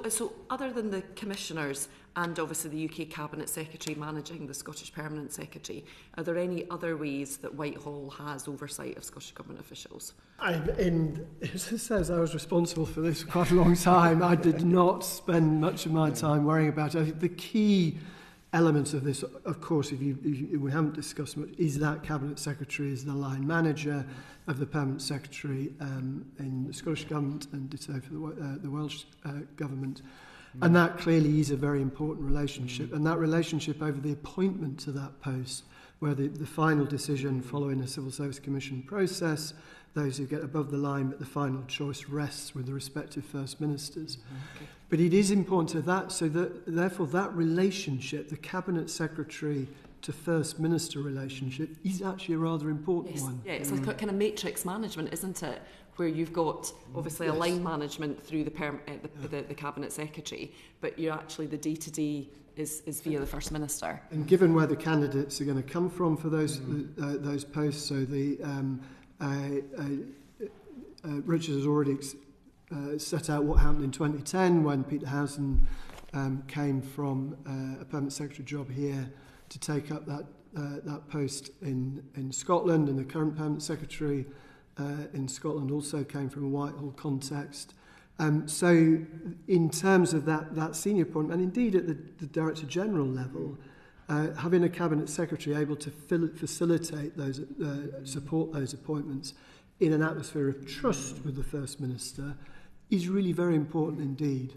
So other than the commissioners and obviously the UK Cabinet Secretary managing the Scottish Permanent Secretary, are there any other ways that Whitehall has oversight of Scottish Government officials? As it says, I was responsible for this for quite a long time. I did not spend much of my time worrying about it. I think the key element of this, of course, if we haven't discussed much, is that Cabinet Secretary is the line manager of the Permanent Secretary in the Scottish Government and ditto for the Welsh Government. And that clearly is a very important relationship. And that relationship over the appointment to that post, where the final decision following a Civil Service Commission process, those who get above the line, but the final choice rests with the respective First Ministers. Okay. But it is important to that, so that therefore that relationship, the Cabinet Secretary to First Minister relationship, is actually a rather important one. Yeah, it's like a kind of matrix management, isn't it? Where you've got obviously a line management through the Cabinet Secretary, but you're actually the day-to-day is via the First Minister. And given where the candidates are going to come from for those posts, so the Richard has already set out what happened in 2010 when Peter Housen came from a Permanent Secretary job here to take up that post in Scotland, and the current Permanent Secretary in Scotland also came from a Whitehall context. So in terms of that senior appointment, and indeed at the Director General level, having a Cabinet Secretary able to facilitate those, support those appointments in an atmosphere of trust with the First Minister is really very important indeed.